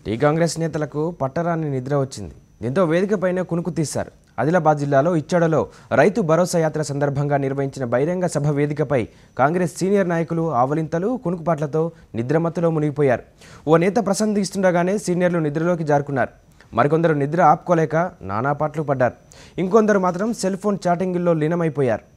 Tea Congress నేతలకు పట్టరాని నిద్ర వచ్చింది. దీంతో వేదికపైనే కునుకు తీశారు. ఆదిలాబాద్ జిల్లాలో ఇచ్చాడలో రైతు భరోసా యాత్ర సందర్భంగా నిర్వహించిన బహిరంగ సభ వేదికపై కాంగ్రెస్ సీనియర్ నాయకులు ఆవలింతలు కునుకుపాట్లతో నిద్రమత్తులో మునిగిపోయారు. ఓ నేత ప్రసంగిస్తుండగానే సీనియర్లు నిద్రలోకి జారుకున్నారు. మరికొందరు నిద్ర ఆపుకోలేక నానా పాటలు పడ్డారు. ఇంకొందరు మాత్రం సెల్ ఫోన్ చాటింగుల్లో లీనమైపోయారు.